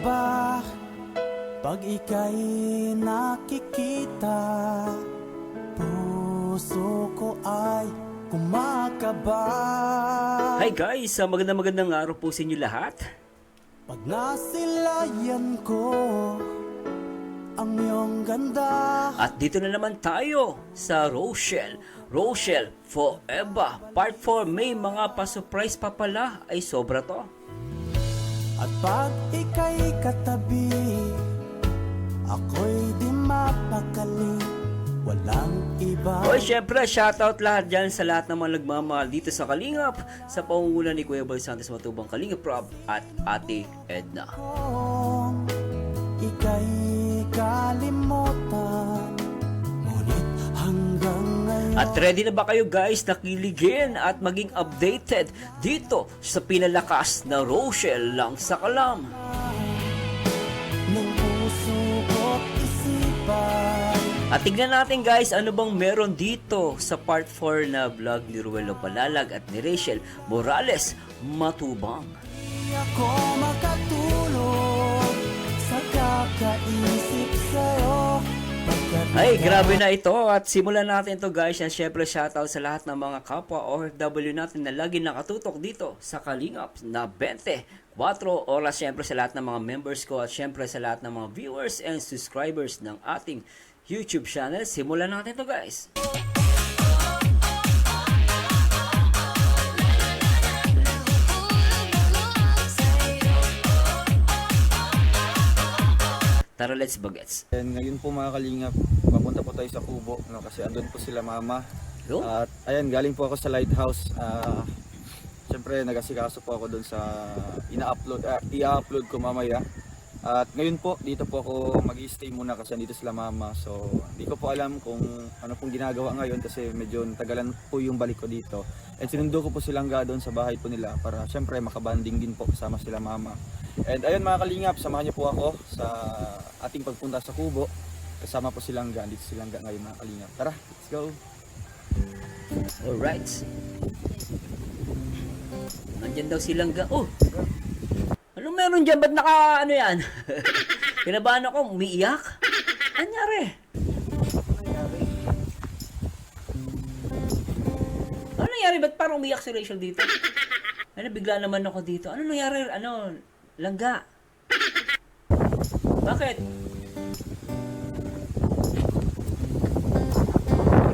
ba pag ika'y nakikita? Puso ko ay kumakaba. Hi guys, magandang araw po sa inyo lahat. Pag nasilayan ko ang iyong ganda. At dito na naman tayo sa Rochelle Forever Part 4. May mga pa-surprise pa pala. Ay sobra to. At pag ika'y katabi, ako'y di mapakali, walang iba. Oy, syempre, shoutout lahat dyan sa lahat ng mga nagmamahal dito sa Kalingap sa pangunguna ni Kuya Boy Santos Matubang Kalingap Rob at Ate Edna. Kung ika'y kalimutan, ngunit hanggang ngayon. At ready na ba kayo guys na kiligin at maging updated dito sa pinalakas na Rochelle lang sa Kalam? Ng puso ko't isipan. At tignan natin guys, ano bang meron dito sa part 4 na vlog ni Ruelo Palalag at ni Rachel Morales Matubang. Di ako makatulog sa kakaisip sa'yo. Ay, grabe na ito at simulan natin ito guys. And syempre shoutout sa lahat ng mga kapwa OFW natin na lagi nakatutok dito sa Kalingap na 24 oras. Syempre sa lahat ng mga members ko at syempre sa lahat ng mga viewers and subscribers ng ating YouTube channel. Simulan natin ito guys. Tara, let's bagets. And ngayon po mga kalingap, papunta po tayo sa Kubo, no, kasi andun po sila mama. Yo. At ayan, galing po ako sa lighthouse. Siyempre nagasikaso po ako doon sa i-upload ko mamaya. At ngayon po, dito po ako mag-i-stay muna kasi andito sila mama. So, hindi ko po alam kung ano pong ginagawa ngayon kasi medyo tagalan po yung balik ko dito. And sinundo ko po silang doon sa bahay po nila para siyempre makabanding din po kasama sila mama. And ayun mga kalingap, samahan niyo po ako sa ating pagpunta sa Kubo. Kasama po silang dito silang ngayon mga kalingap. Tara, let's go! Alright. Nandyan daw silang oh! Anong meron dyan? Ba't ano yan? Kinabahan ako, umiiyak? Anyari? Ano nangyari? Ba't parang umiiyak si Rachel dito? Ano, bigla naman ako dito. Ano nangyari? Ano? Langga? Bakit?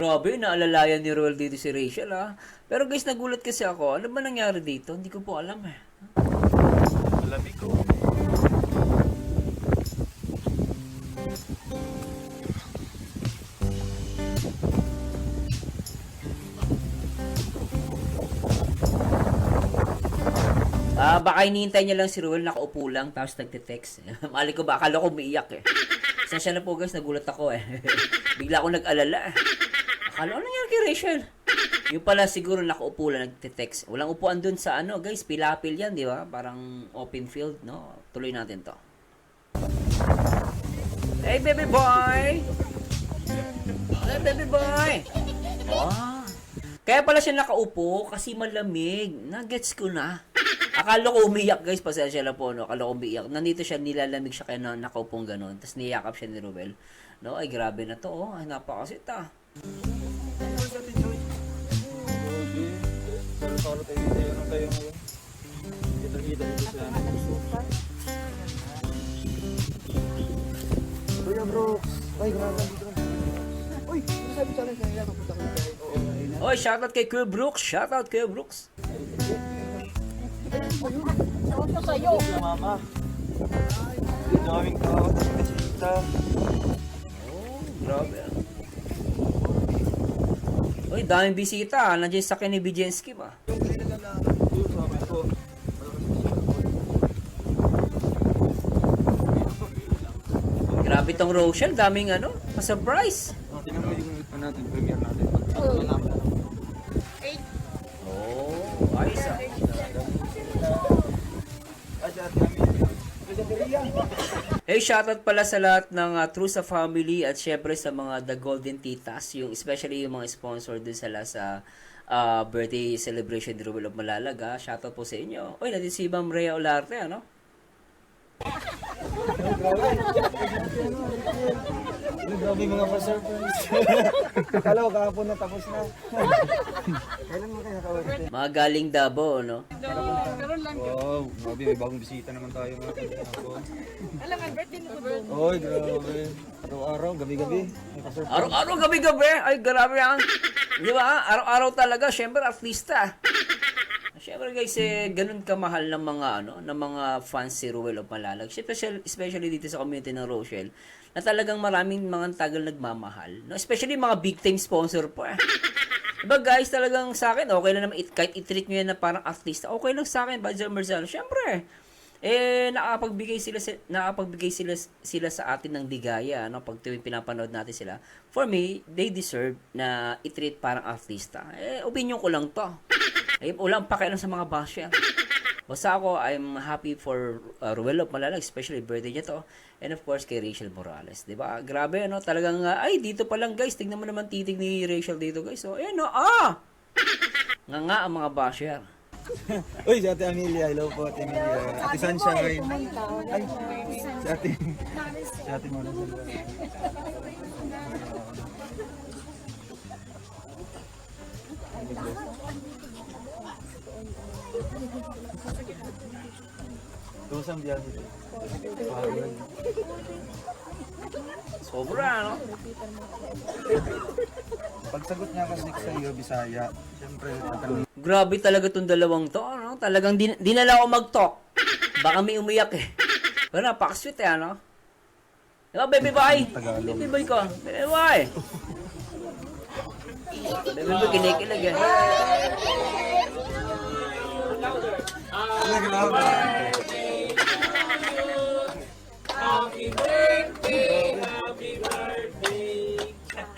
Grabe, naalalayan ni Roel dito si Rachel ha. Pero guys, nagulat kasi ako. Ano ba nangyari dito? Hindi ko po alam eh. Malamig ko. Baka hinihintay niya lang si Ruel, nakaupo lang, tapos nagte-text. Mali ko ba, akala ko umiiyak eh. Sasya na po guys, nagulat ako eh. Bigla ako nag-alala. Akala ko nangyari kay Rachel. Yung pala siguro nakaupo lang, nagte-text. Walang upuan dun sa ano guys, pilapil yan, di ba? Parang open field, no? Tuloy natin to. Hey baby boy! Hey baby boy! Wow! Kaya pala siya nakaupo kasi malamig. Nagets ko na. Akala ko umiyak guys, pasensya lang po, no? Akala ko umiyak. Nandito siya, nilalamig siya kaya nakaupong gano'n. Tapos niyakap siya ni Ruel. No, ay grabe na to, oh. Ay, napakasit, ah. Kuya bro, ay grabe dito. Uy, sabi sa akin kaya papunta ko tayo. Oy, shoutout kay Kuya Brooks. Shoutout kay Brooks. Ano sa'yo? Mama. Ang daming tao, bisita. Oh, grabe. Oy, daming bisita. Nandiyan sa akin ni Bijenski ba? Grabe tong Rochelle. Daming ano, pa-surprise. Tingnan mo yung natin, premiere natin. Oh, ayos ah. Hey, shoutout pala sa lahat ng Trusa family at syempre sa mga The Golden Titas, yung especially yung mga sponsor dun sa birthday celebration ni Ruel of Malalag. Shoutout po sa inyo. Oy, natin si Ma'am Rhea Olarte, ano? Grabe mga pa-surprise. Akala ko kahapon na tapos na. Kailan mo kayo nakawarte? Mga galing Davao, no? Wow, grabe may bagong bisita naman tayo mga kahapon. Alam nga, birthday mo ko. Oy, grabe. Araw-araw, gabi-gabi. May pa-surprise. Araw-araw, gabi-gabi. Ay, grabe yan. Di ba? Araw-araw talaga. Siyempre, artista. Siyempre guys, ganun kamahal ng mga ng mga fans si Ruel of Malalag. Especially dito sa community ng Rochelle, na talagang maraming mga tagal nagmamahal. No? Especially mga big time sponsor po. Diba guys, talagang sa akin, okay lang naman, kahit i-treat nyo yan na parang artista, okay lang sa akin, Badger Marzano. Siyempre, nakapagbigay sila sa atin ng digaya, no? Pag tuwing pinapanood natin sila. For me, they deserve na i-treat parang artista. Opinion ko lang to. Walang pakialam sa mga basher. Basta ako, I'm happy for Ruel of Malalag, especially birthday niya to. And of course, kay Rachel Morales. Diba? Grabe, no? Talagang, ay, dito pa lang, guys. Tignan mo naman titig ni Rachel dito, guys. So, ayan, no? Nga ang mga basher. Uy, si Ate Amelia. Hello po, Ate Amelia. Ate Sunshine. Ay, si Ate Mona. Tusang biyan dito. Sobra, no? Pagsagot niya kasi sa iyo, Bisaya. Siyempre, tatanungin. Grabe talaga tong dalawang to, no? Talagang di na lang ako mag-talk. Baka may umiyak eh. Pero napaka-sweet eh, ano? Diba, baby boy? Baby boy ko. Baby boy. Baby boy, kinikilig eh.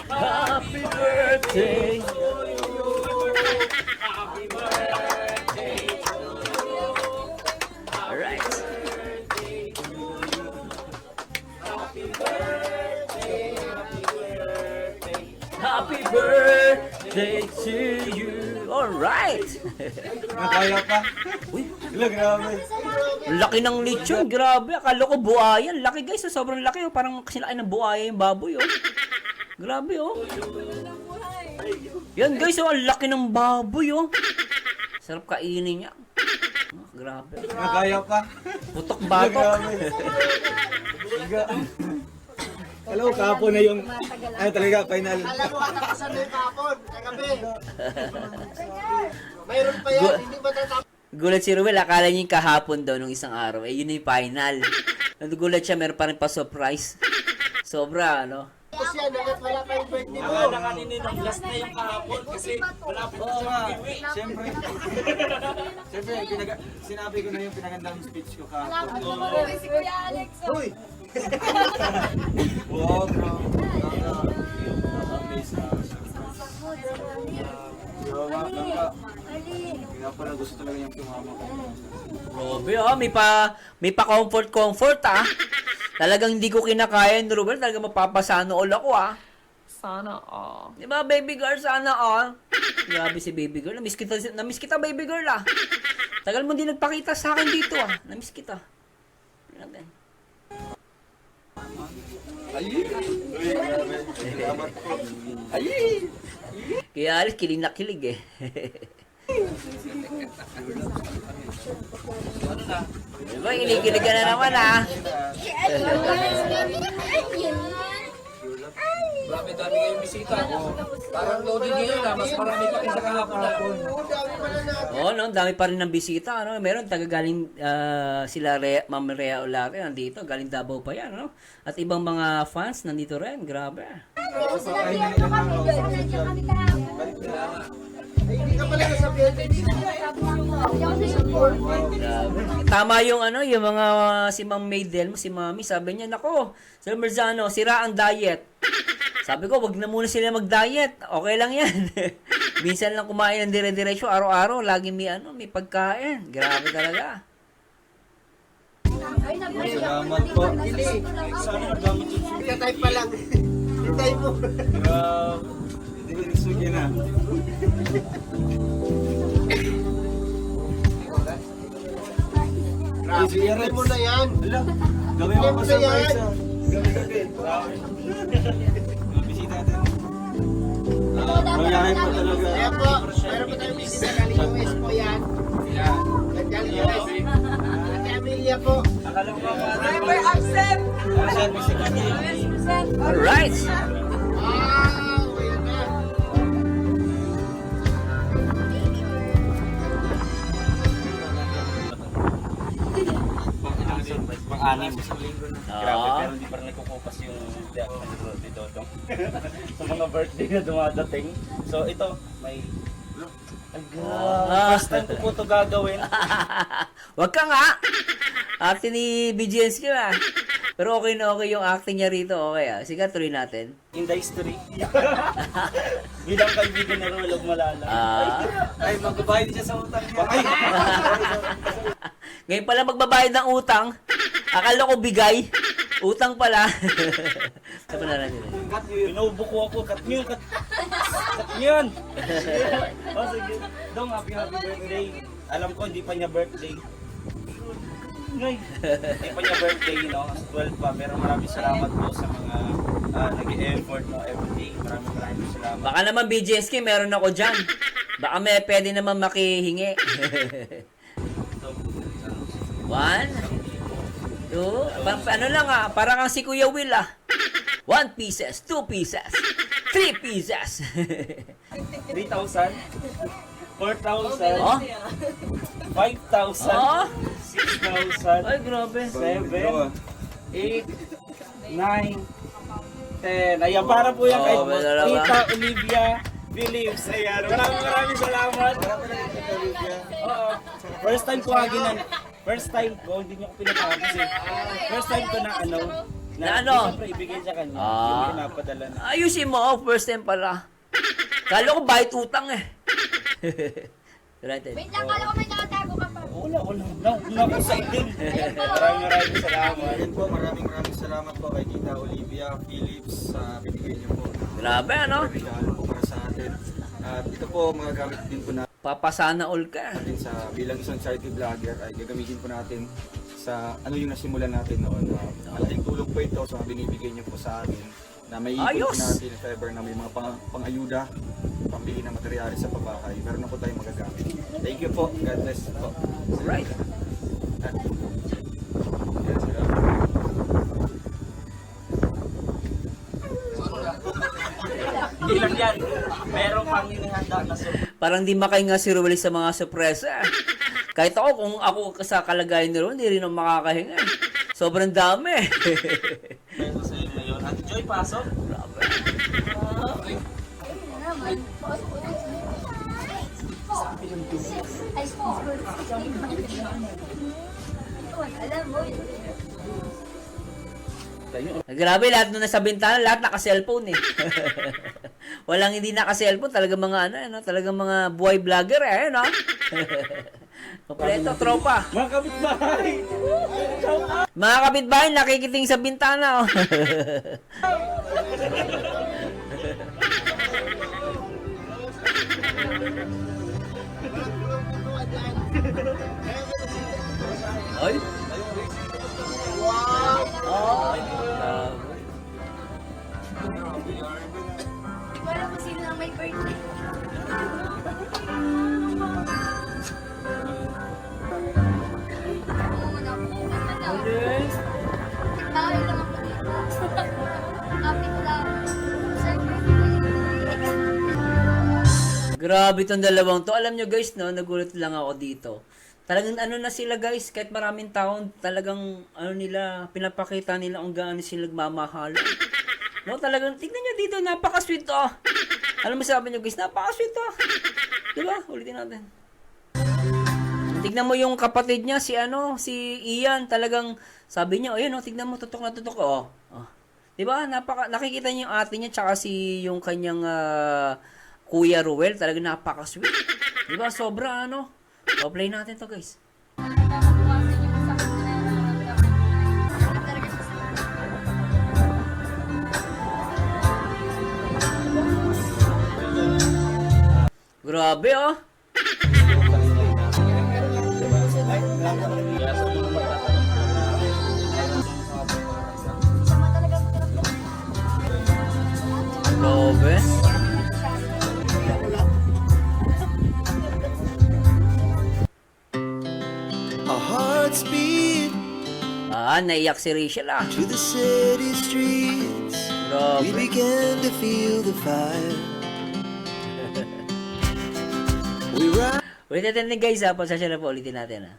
Happy birthday. Alright. Happy birthday to you. Alright. Nakaya pa. Uy, Hello, grabe. laki ng lechon. Grabe. Akala ko buhaya. Laki guys. Sobrang laki. Oh. Parang kasi laki ng buhaya yung baboy. Oh. Grabe oh. Yan guys. Oh, ang laki ng baboy. Oh. Sarap kainin niya. Oh, grabe. Nakaya pa. Putok batok. Hello, kahapon na yung, ano talaga, final. Alam mo, nakasan na yung kapon, kagabi. Mayroon pa yan, hindi ba tatapos? Gulat si Ruel. Akala niya yung kahapon daw nung isang araw. Yun na yung final. Nagulat siya. Meron pa rin pa surprise. Sobra, ano? Tapos yan, hanggat wala pa yung birthday mo. Oo nga, siyempre. Siyempre, sinabi ko na yung pinagandang speech ko kahapon. Si Kuya Alex. Uy! Wow, bro. Kaya pala gusto talaga niyang tumama ko. Grabe oh, may pa comfort ah. Talagang hindi ko kinakaya ni Ruel, talagang mapapasano all ako ah. Sana Di ba baby girl, sana all? Grabe si baby girl, namiss kita baby girl ah. Tagal mo din nagpakita sa akin dito ah, namiss kita. Grabe. Salamat po. Kaya alis, kilig na kilig eh. Diba, kinikilig ka na naman ah. Marami dami kayong bisita. Parang loading ngayon na, mas marami pa kaysa kahapon na. Oo, no, dami pa rin ng bisita, ano. Meron tagagaling sila Ma'am Rhea Olarte nandito, galing Davao pa 'yan, no. At ibang mga fans nandito rin, grabe. Hindi ka pala nasa birthday dito. Grabe. Tama yung yung mga si Ma'am Maydel, si Mami, sabi niya, nako, Sir Marzano, sira ang diet. Sabi ko, wag na muna sila mag-diet. Okay lang yan. Minsan lang kumain ng dire-diretso, araw-araw, lagi may pagkain. Grabe talaga. Salamat po. Ika-type pa lang. Hintay mo. Hindi ko nisugi na. Bigyan mo na yan. Gawin Bigyan mo na yan. Bisita natin. Mayayain po talaga. Kaya po, meron po tayong bisita galing US po yan. Galing US. Ate Amelia po. Driver absent! Alright! Wow! Ayan na. Pang-anim. Grabe, Ah. pero hindi pa rin nagkukupas yung dito. Sa mga birthday na dumadating. So ito, may... Ah. First time ko po ito gagawin. Wag ka nga! Acting ni BGS ka ah. Pero okay na okay yung acting niya rito. Okay ah. Sige, tuloy natin. In the history. Bilang kaibigan na Roel of Malala. Ay, magbabayad siya sa utang niya. Ay! Ngayon pala magbabayad ng utang. Akala ko bigay. Utang pala. Saan pa na natin? Binubuko ako. Cut nyo, cut nyo. Oh, sige. Dong, happy birthday. Alam ko, hindi pa niya birthday. Ngay. Hindi pa niya birthday, no? 12 pa. Pero maraming salamat po sa mga nag-e-effort mo everyday. Maraming salamat. Baka naman BGSK, meron ako dyan. Baka may pwede naman makihingi. 1, 2, ano lang ah, parang ang si Kuya Will ah. 1 pieces, 2 pieces, 3 pieces. 3,000, 4,000, Oh? 5,000, Oh? 6,000, Ay, grabe. 7, 8, 9, 10. Ayan, para po yan kay Oh, may dalawa. Tita Olivia Phillips. Ayan, maraming salamat. Oo. First time ko ginan. First time ko, hindi niyo ko pinatapos eh. First time ko na Na ano? Siyempre, ibigay sa kanya. Ah. Yung pinapadala na. Ayusin mo, oh, first time pala. Kala ko bayad utang eh. Right. Wait lang, kala ko may nakatago ka pa. Wala. Una ko sa idin. Maraming salamat. Ayun po, maraming salamat po kay Tita Olivia Phillips sa binigay niyo po. Grabe ano? Regalo po para sa atin. At ito po, mga gamit din po Papasana all ka. natin sa bilang isang charity vlogger ay gagamitin po natin sa ano yung nasimulan natin noon. Malaking tulong po ito sa mga binibigay niyo po sa amin na may ipon po Ayos! natin if ever na may mga pang-ayuda, pambili ng materyales sa pabahay. Meron na po tayong magagamit. Thank you po. God bless po. Right. Hindi lang yan. Meron pang inihanda na soup. Parang di makahinga si Ruel sa mga sorpresa. Kahit ako, kung ako sa kalagayan ni Ruel, hindi rin ako makakahinga. Sobrang dami. Meron sa inyo ngayon. Ate Joy, pasok. Grabe. Alam mo, Grabe, lahat nung nasa bintana, lahat naka-cellphone eh. Walang hindi naka-cellphone, talagang mga talagang mga buhay vlogger eh, no? Kompleto, tropa. Mga kapitbahay. Mga kapitbahay, nakikiting sa bintana, oh. Ay? Wow! Oh, di ko alam kung sino ang may birthday. Oo, naku, tayo lang ako dito. Kapit lang. Sir, birthday. Grabe tong dalawang to. Alam nyo guys, no, nagulat lang ako dito. Talagang ano na sila guys, kahit maraming taon, talagang ano nila, pinapakita nila kung gaano sila nagmamahal. No, talagang, tignan nyo dito, napaka-sweet to. Alam mo sabi nyo guys, napaka-sweet to. Diba? Ulitin natin. Tignan mo yung kapatid niya, si Ian, talagang, sabi niya, ayun, oh, tignan mo, tutok na tutok, oh. Diba? Nakikita niyo yung ate niya, tsaka yung kanyang Kuya Ruel, talagang napaka-sweet. Diba? Sobra, play natin to guys. Grabe, oh. Yan, naiyak si Rachel ah. To the city streets, we Grabe. began to feel the fire. We ride. Ulitin natin guys ha. Pasasya na po. Ulitin natin ha.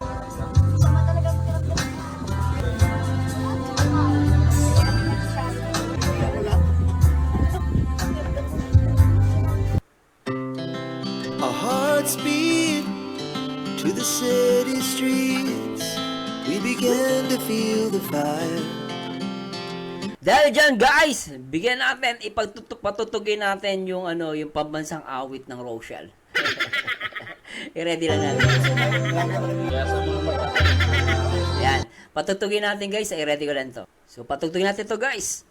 Sama talaga makiramdam. Our hearts beat to the city streets. We began to feel the fire. Dahil dyan guys, bigyan natin, patutugin natin yung yung pambansang awit ng Rochelle. I-ready lang natin. Yan. Patutugin natin guys. I-ready ko lang to. So, patutugin natin to guys.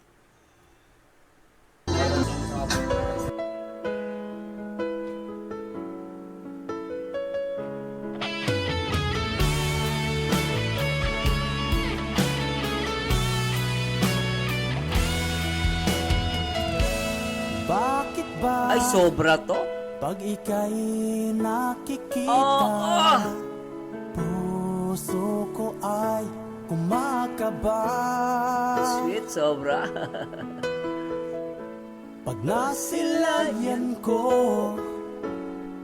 Bakit ba Ay, sobra to. pag ika'y nakikita, Oo. puso ko ay kumakaba? Sweet, sobra. Pag nasilayan ko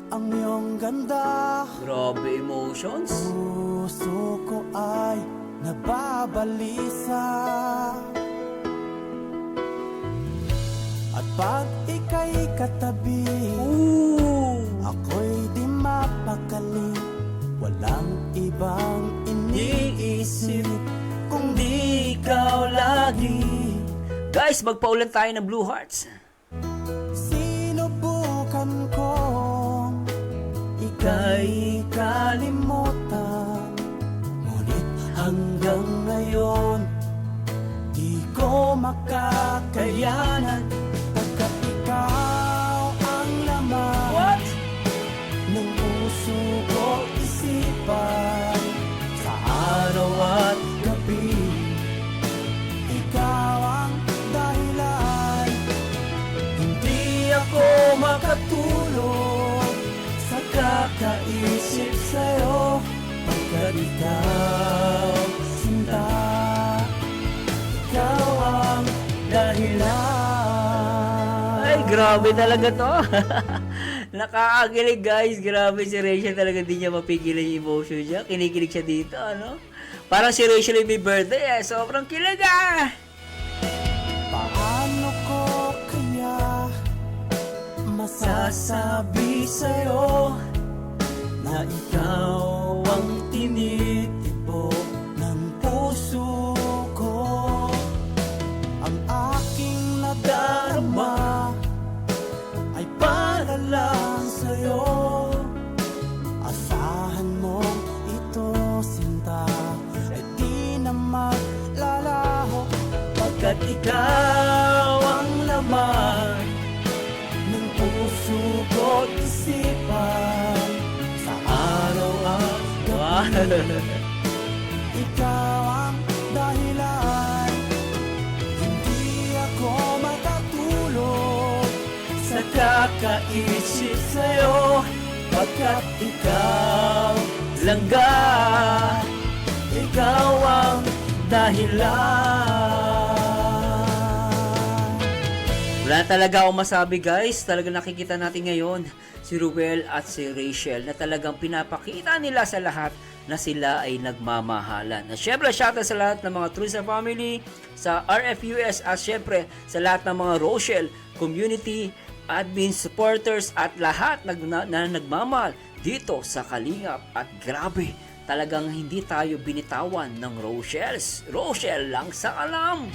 ang iyong ganda, Grabe emotions. puso ko ay nababalisa. At pag ika'y katabi, ako'y di mapakali. Walang ibang iniisip kung di ikaw lagi. Guys, magpaulan tayo ng Blue Hearts. Sinubukan kong ika'y kalimutan, ngunit hanggang ngayon di ko makakayanan, pagkat ikaw ang laman What? ng puso ko isipan. Sa araw at gabi, ikaw ang dahilan. Hindi ako makatulog sa kakaisip sa'yo, pagkat ikaw, sinta, ikaw ang dahilan. Ay, grabe talaga to. Nakakakilig guys. Grabe si Rachel talaga, di niya mapigilan yung emotion niya. Kinikilig siya dito, ano? Parang si Rachel ay may birthday eh. Sobrang kilig ah. Paano ko kaya masasabi sa'yo na ikaw ang tinitibok ng puso ko? Ang aking nadarama ay para lang sa'yo. Asahan mo ito, sinta, ay di na maglalaho, pagkat ikaw ang laman ng puso ko't isipan. Sa araw at gabi, ikaw ang dahilan. Hindi ako makatulog sa kakaisip sa'yo, pagkat ikaw langga, ikaw ang dahilan. Wala talaga akong masabi guys. Talaga nakikita natin ngayon si Ruel at si Rachel na talagang pinapakita nila sa lahat na sila ay nagmamahalan. Na syempre, shoutout sa lahat ng mga Trusa family, sa RFUS, at syempre sa lahat ng mga Rochelle community, admin, supporters, at lahat na nagmamahal dito sa Kalingap. At grabe, talagang hindi tayo binitawan ng Rochelles. Rochelle lang sa alam.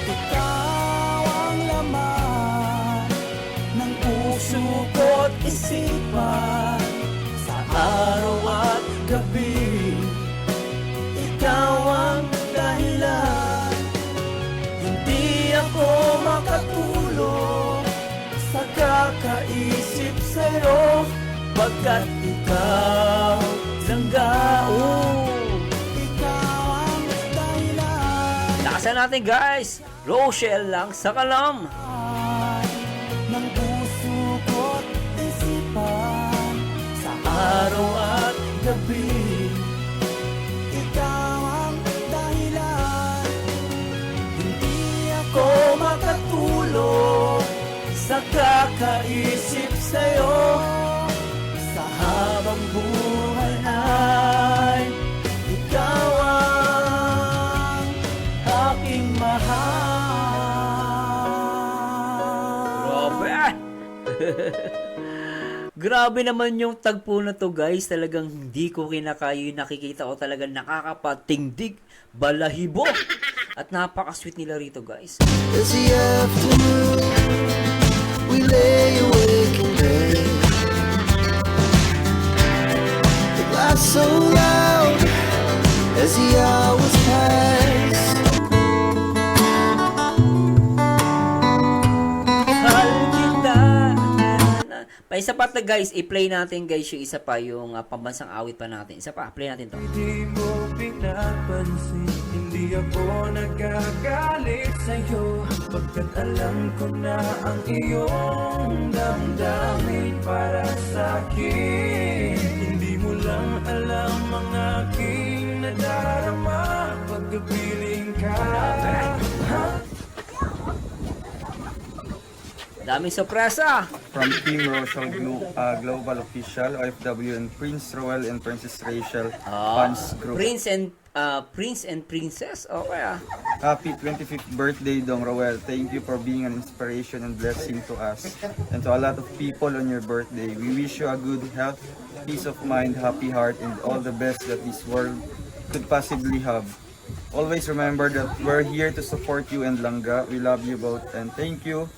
Ikaw ang laman ng puso ko't isipan. Sa araw at gabi, ikaw ang dahilan. Hindi ako makatulog sa kakaisip sa'yo, pagkat ikaw langga. Ikaw ang dahilan Lakasan natin guys. Rochelle lang sa kalam. ng puso ko't isipan. Sa araw at gabi, ikaw ang nakakaisip sa'yo. Sa habang buhay ay ikaw ang aking mahal. Grabe! Grabe naman yung tagpo na to, guys. Talagang hindi ko kinakaya yung nakikita ko, talagang nakakapatingdig, balahibo. At napaka-sweet nila rito, guys. As the afternoon, we lay awake in bed. The laugh so loud as the hours pass. Mahal kita. Paisa pa to, guys. I-play natin, guys, yung isa pa, yung pambansang awit pa natin. Isa pa, play natin to. Di mo pinapansin, hindi ako nagagalit sa'yo, pagkat alam ko na ang iyong damdamin para sa'kin. Hindi mo lang alam ang aking nadarama pagkapiling ka. Daming sorpresa. From Team Rochelle Global Official, OFW, and Prince Roel and Princess Rachel Fans Group. Prince and Princess. Okay ah. Happy 25th birthday, Dong Roel. Thank you for being an inspiration and blessing to us and to a lot of people on your birthday. We wish you a good health, peace of mind, happy heart, and all the best that this world could possibly have. Always remember that we're here to support you and Langga. We love you both and thank you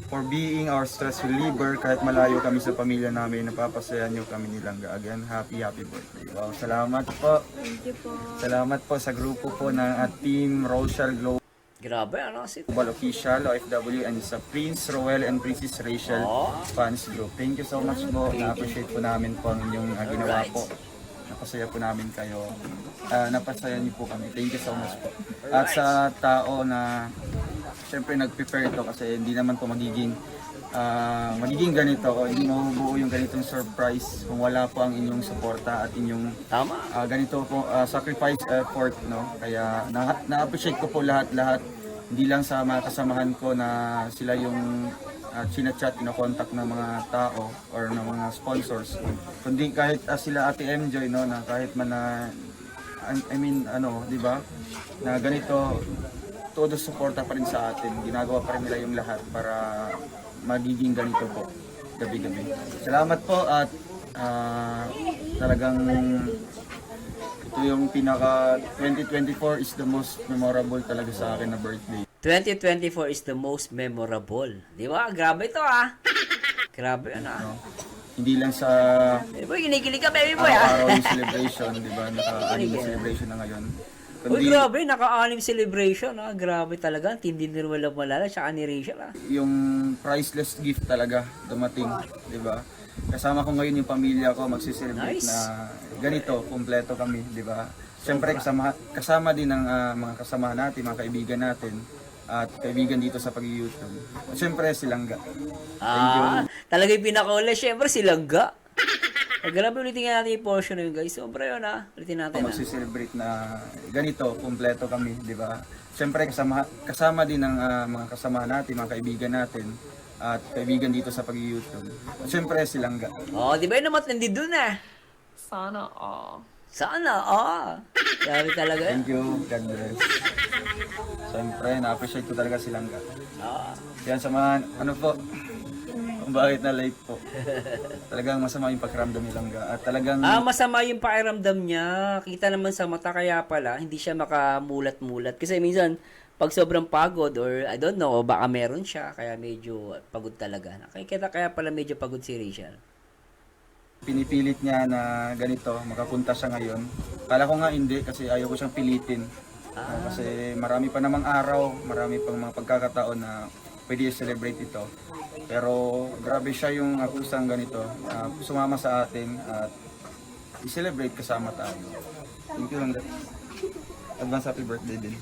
for being our stress reliever. Kahit malayo kami sa pamilya namin, napapasaya niyo kami ni Langga. Again, happy birthday. Wow, salamat po. Thank you po. Salamat po sa grupo po ng Team Rochelle Global Grabe, ano kasi. Official, OFW, and sa Prince Roel and Princess Rachel Fans Group. Thank you so much po. Na-appreciate po namin po ang inyong ginawa po. Napasaya po namin kayo. Napasaya niyo po kami. Thank you so much po. At sa tao na siyempre nag-prepare ito kasi hindi naman po magiging ganito o hindi mabubuo yung ganitong surprise kung wala po ang inyong suporta at inyong Tama. ganito po sacrifice effort, no? Kaya na-appreciate ko po lahat hindi lang sa mga kasamahan ko na sila yung chinachat, contact ng mga tao or ng mga sponsors, kundi kahit sila Ate MJ, no, na kahit man na di ba, na ganito todo suporta pa rin sa atin. Ginagawa pa rin nila yung lahat para magiging ganito po gabi-gabi. Salamat po at talagang ito yung pinaka 2024 is the most memorable talaga sa akin na birthday. 2024 is the most memorable. Di ba? Grabe ito ah. Grabe ano. Hindi lang sa Baby boy, kinikilig ka baby boy araw-araw ah. yung celebration, di ba? Naka-anim na celebration na ngayon. Uy, grabe, naka-anim celebration ah. Grabe talaga. Team din nila malala, tsaka ni Rachel ah. Yung priceless gift talaga dumating, di ba? Kasama ko ngayon yung pamilya ko, magsi-celebrate Nice. na ganito, kumpleto kami, di ba? Siyempre kasama din ng mga kasama natin, mga kaibigan natin at kaibigan dito sa pag-YouTube. At siyempre si Langga. Thank you. Talaga yung pinakaula, syempre si Langga. Grabe, ulitin nga natin yung portion na yun guys. Sobra yun ah. Ulitin natin ah. Magsi-celebrate na ganito, kumpleto kami, di ba? Siyempre kasama din ng mga kasama natin, mga kaibigan natin at kaibigan dito sa pag-YouTube. At siyempre si Langga. Oh, di ba yun naman nandito dun ah. Sana all. Sana ah. Grabe talaga yun. Thank you, God bless. Siyempre, na-appreciate ko talaga si Langga. Yan sa mga, kung bakit na late po. Talagang masama yung pakiramdam ni Langga. At talagang, Masama yung pakiramdam niya. Kita naman sa mata, kaya pala, hindi siya makamulat-mulat. Kasi minsan, pag sobrang pagod, or I don't know, baka meron siya, kaya medyo pagod talaga. Kaya pala medyo pagod si Rachel. pinipilit niya na ganito, makapunta siya ngayon. Kala ko nga hindi kasi ayaw ko siyang pilitin. Kasi marami pa namang araw, marami pang mga pagkakataon na pwede i-celebrate ito. Pero grabe siya yung akusang ganito, sumama sa atin at i-celebrate kasama tayo. Thank you lang. Advance happy birthday din.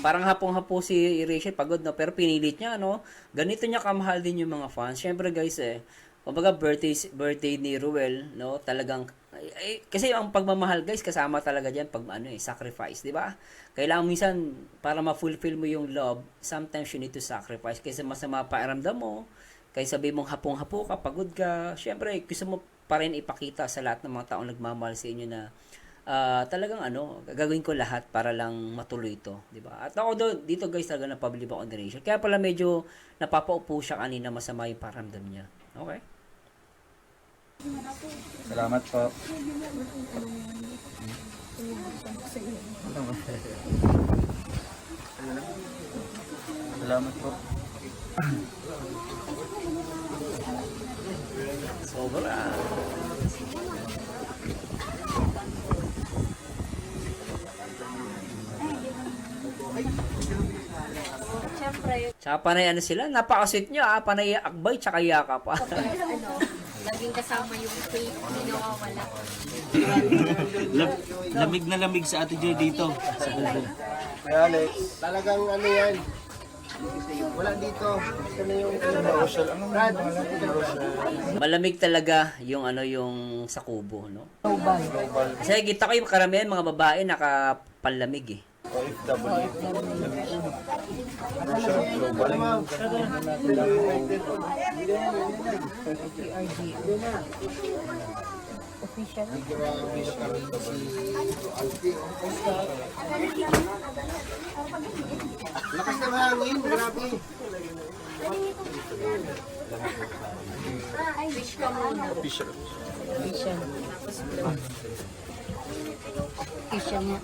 Parang hapong-hapo si Rachel, pagod na, pero pinilit niya, no? Ganito niya kamahal din yung mga fans. Syempre guys, kumbaga birthday ni Ruel, no? Talagang Kasi ang pagmamahal guys, kasama talaga diyan pag sacrifice, di ba? Kailangan minsan para ma-fulfill mo yung love, sometimes you need to sacrifice kasi masama pakiramdam mo. Kaya sabi mong hapong-hapo ka, pagod ka, syempre gusto mo pa rin ipakita sa lahat ng mga taong nagmamahal sa inyo na talagang gagawin ko lahat para lang matuloy ito, di ba? At ako dito guys talaga napabili ako on donation. Kaya pala medyo napapaupo siya kanina, masama yung pakiramdam niya. Okay? Salamat po. Salamat po. Sobra. Siyempre, Tsaka panay sila, napaka-sweet nyo panay akbay tsaka yaka pa. laging kasama yung cake, hindi nawawala. Lamig na lamig sa Ate Joy dito. Sa bubong. Kaya Alex, Talagang ano yan. Wala dito. Ito na yung Rochelle, ano nga Brad. Rochelle? Malamig talaga yung yung sa kubo, no? Kasi kita ko yung karamihan mga babae nakapanlamig eh. OFW. Rochelle, global. Lakas ng hangin. Grabe. Wish ka muna. Official. Kisha nga.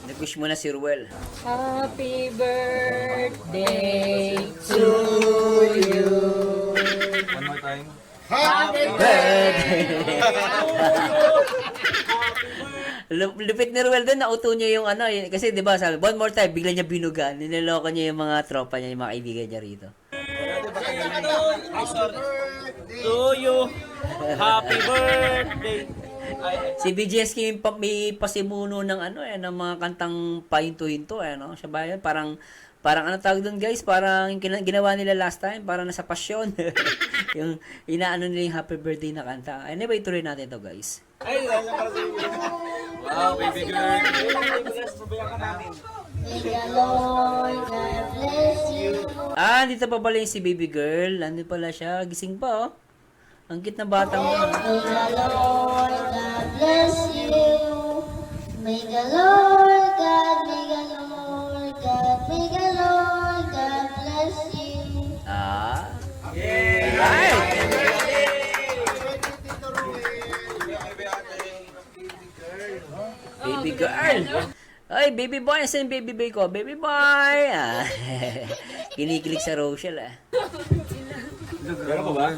Nag-wish mo na si Ruel. Happy birthday to One more time. Lupit ni Ruel doon, nauto niya yung kasi 'di ba sabi, one more time, bigla niya binuga, niloloko niya yung mga tropa niya, yung mga kaibigan niya rito. To you. Happy birthday. Si BGS Kim may pasimuno ng ng mga kantang pahinto-hinto siya ba yan? Parang tawag doon guys, parang ginawa nila last time, parang nasa pasyon. yung inaano nila yung happy birthday na kanta. Anyway, tuloy natin to guys. Wow, baby girl. May the Lord God bless you. Dito pa pala yung si baby girl. Nandun pala siya. Gising pa, oh. Ang cute na batang mo. May the Lord God bless you. May the Lord God, may the Lord God, may the Lord God bless you. Right. Baby girl. Ay, baby boy. Asan yung baby boy ko? Baby boy. Kinikilig sa Rochelle, Meron ko ba?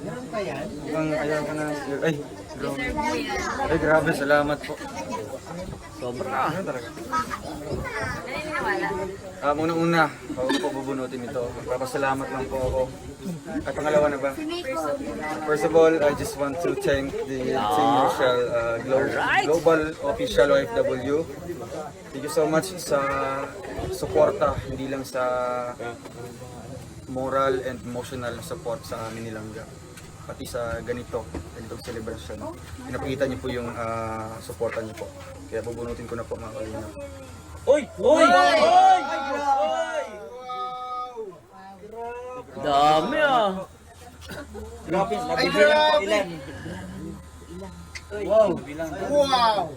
Meron pa yan? Ayaw ka na. Ay, grabe. Salamat po. Sobra. Ano talaga? Unang-una, bago ko bubunutin ito, magpapasalamat lang po ako. At pangalawa na ba? First of all, I just want to thank the Team Rochelle Global Official OFW. Thank you so much sa suporta, hindi lang sa moral and emotional support sa amin nilangga. Pati sa ganitong celebration. Pinapakita niyo po yung suporta niyo po. Kaya bubunutin ko na po mga kalina. Oy! Oy! Oy! Dami, Grabe, nabibilang ko ilan. Wow! Wow!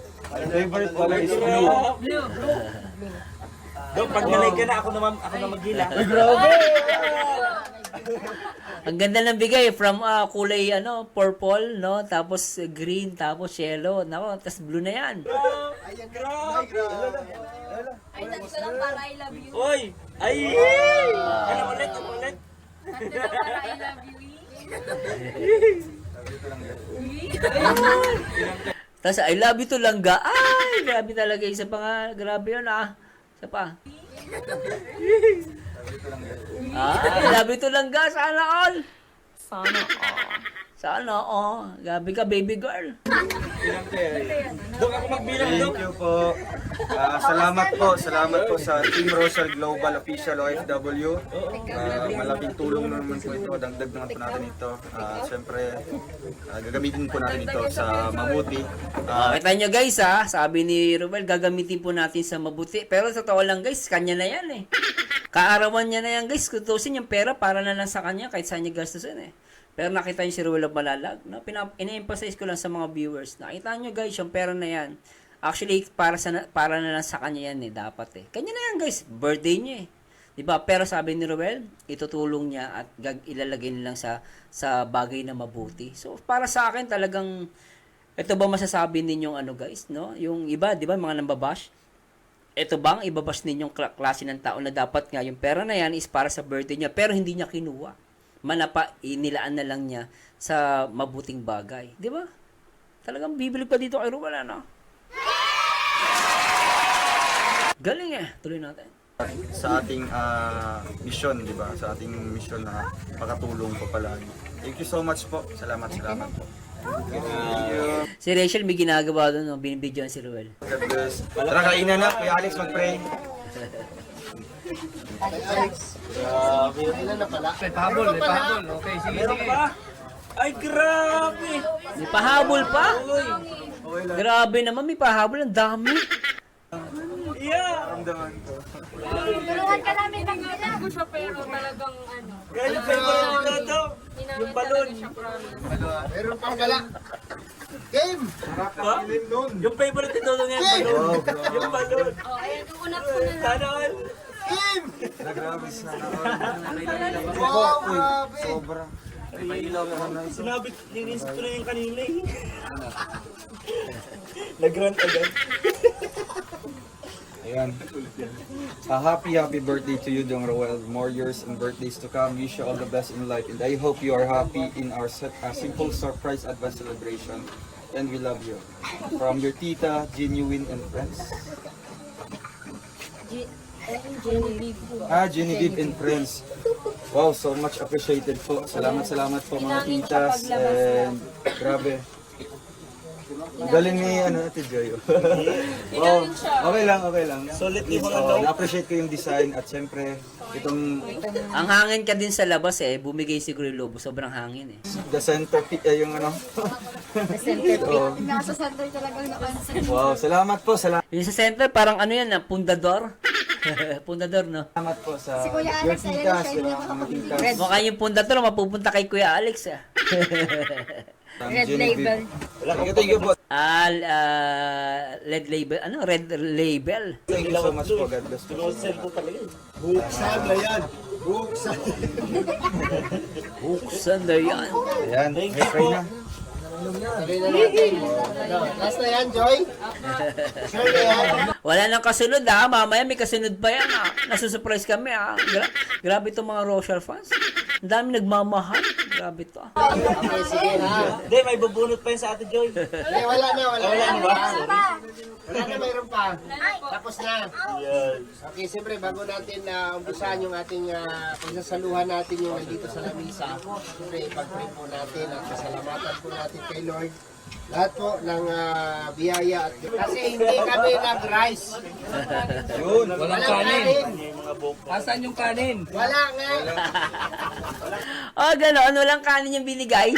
Favorite color is blue. Dok, pag nalay ka na, ako na maghila. Ang ganda ng bigay from kulay purple, no? Tapos green, tapos yellow. Nako, tapos blue na yan. Ay, nandito lang para I love you. Oy! Ay! Ano ulit? Ano ulit? Nandito lang para I love you. Tapos I love you to langga. Ay, grabe talaga. Isa pa nga. Grabe yun, Isa pa. I love you to langga. Sana all. Sana all. Grabe ka, baby girl. Dok, ako magbilang, Dok. Thank you po. Salamat po sa Team Rochelle Global Official OFW. Malaking tulong naman po ito. Dagdag naman po natin ito. Siyempre, gagamitin po natin ito sa mabuti. Kita nyo guys ha, sabi ni Ruel, gagamitin po natin sa mabuti. Pero sa totoo lang guys, kanya na yan eh. Kaarawan niya na yan guys, kutusin yung pera para na lang sa kanya kahit saan niya gastusin eh. Pero nakita niyo si Ruel of Malalag, no? Ina-emphasize ko lang sa mga viewers. Nakita niyo guys, yung pera na yan. Actually, para na lang sa kanya yan eh, dapat eh. Kanya na yan guys, birthday niya eh. Diba? Pero sabi ni Ruel, itutulong niya at ilalagay nilang sa bagay na mabuti. So, para sa akin talagang, ito ba masasabi ninyong ano guys, no? Yung iba, di ba, mga nambabash? Ito bang ibabash ninyong klase ng tao na dapat nga yung pera na yan is para sa birthday niya, pero hindi niya kinuha. Manapa, inilaan na lang niya sa mabuting bagay. Di ba? Talagang bibili pa dito kay Ruel, ano? Galing eh. Tuloy natin. Sa ating mission, di ba? Sa ating mission na makatulong po palagi. Thank you so much po. Salamat po. Thank you. Si Rachel may ginagawa doon, no? Binibidyoan si Ruel. God bless. Tara, kainan na. Kuya Alex, mag-pray. Ilan na pala? May pahabol. Okay, sige, Meron sige. pa? Ay, grabe. May pahabol pa? Grabe naman, may pahabol. Ang dami. Yeah. Tulungan ka namin ng gila. Siya pero talagang ano, Kaya yung favorite nito, Dok. Yung balon. Meron pa pala. Game! Ha? Yung favorite nito, Dok, yan, balon. Yung balon. oh, ayan, uunat ko na lang. Sana all. Game! Grabe sana. Wow, grabe! Sobra. Sinabi, ninisip ko na yung kanina eh. Nag-rant agad. Ayan. Happy birthday to you, Dong Roel. More years and birthdays to come. Wish you all the best in life. And I hope you are happy in our simple surprise advance celebration. And we love you. From your tita, Genuine and friends. Genevieve and friends. Wow, so much appreciated po. Salamat po mga titas. And grabe. Galing ni Ate Joy. Wow, okay lang. Solid yung mga So, daw. na-appreciate ko yung design at syempre itong Ang hangin ka din sa labas eh. Bumigay siguro yung lobo. Sobrang hangin eh. the center yung ano. Oo. Nasa center talagang nakansin. Wow, salamat po. Salamat Yung sa center, parang ano yan, pundador. Pundador, no? po sa Si Kuya your Alex, ayun, titas, siya yung yung mga nakapili. titas. Mukha yung pundador, mapupunta kay Kuya Alex ah. Red label. Thank you po. Red label, ano? Red label. Thank you so much po. God bless po. Buksan na yan! Buksan! Buksan na yan. Ayan, may pray na. Tuloy na natin. Last na yan, Joy? Sure na yan? Wala nang kasunod ah. Mamaya may kasunod pa yan ah. Nasusurprise kami ah. Grabe itong mga Rochelle fans. Ang dami nagmamahal. Grabe to ah. Okay, sige ha. Hindi, may bubunot pa yun sa Ate Joy. Ay, wala na. Wala na ba? Wala na, mayroon pa. Tapos na. Okay, siyempre, bago natin umpisahan yung ating pagsasaluhan natin yung nandito sa lamisa, siyempre, ipag-pray po natin at pasalamatan po natin kay Lord. Lahat po ng biyaya at kasi hindi kami nag-rice. Yun. Walang Walang kanin. kanin. Asan yung kanin? Wala nga. Oh, gano'n. Walang kanin yung binigay.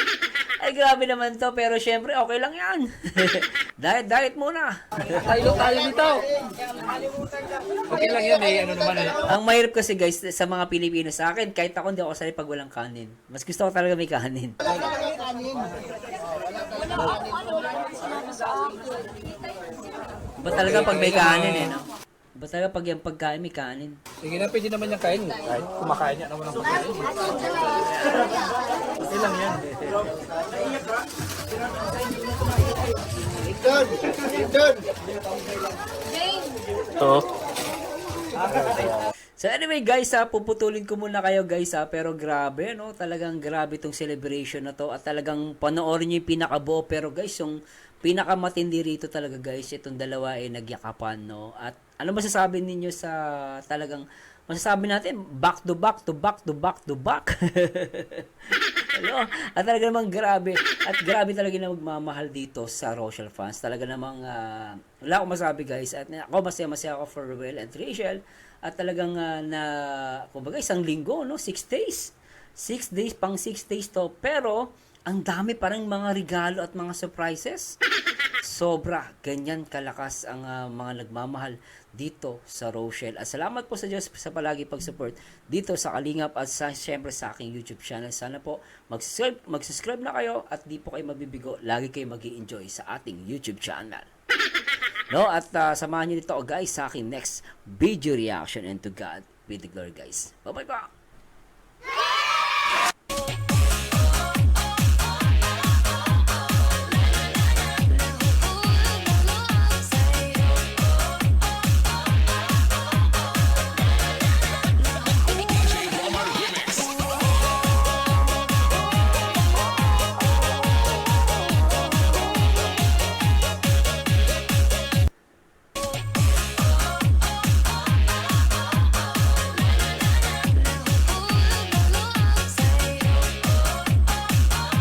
Ay, grabe naman to. Pero syempre, okay lang yan. Diet muna. Tayo dito. Okay lang yun eh. Ano naman eh. Ang mahirap kasi guys, sa mga Pilipino sa akin, kahit ako hindi ako sanay pag walang kanin. Mas gusto ko talaga may kanin. Ba talaga pag may kanin eh, no? Ba talaga pag yung pagkain may kanin. Sige na, pwede naman yung kain. Kahit kumakain niya naman ang pagkain. Okay lang yan. Doon! Doon! So anyway guys puputulin ko muna kayo guys pero grabe no, talagang grabe tong celebration na to at talagang panoorin niyo yung pinakabuo pero guys yung pinakamatindi rito talaga guys itong dalawa ay nagyakapan no at ano masasabi ninyo sa talagang masasabi natin back to back to back to back to back Ano? At talaga namang grabe. At grabe talaga na magmamahal dito sa Rochelle fans. Talaga namang, wala akong masabi guys. At ako masaya ako for Ruel and Rachel. At talagang kumbaga isang linggo, no? 6 days. 6 days, pang 6 days to. Pero, ang dami parang mga regalo at mga surprises. Sobra, ganyan kalakas ang mga nagmamahal dito sa Rochelle. At salamat po sa Diyos sa palagi pag-support dito sa Kalingap at syempre sa aking YouTube channel. Sana po mag-subscribe na kayo at di po kayo mabibigo. Lagi kayo mag-i-enjoy sa ating YouTube channel. No, at samahan niyo dito guys sa aking next video reaction, and to God be the glory guys. Bye-bye po!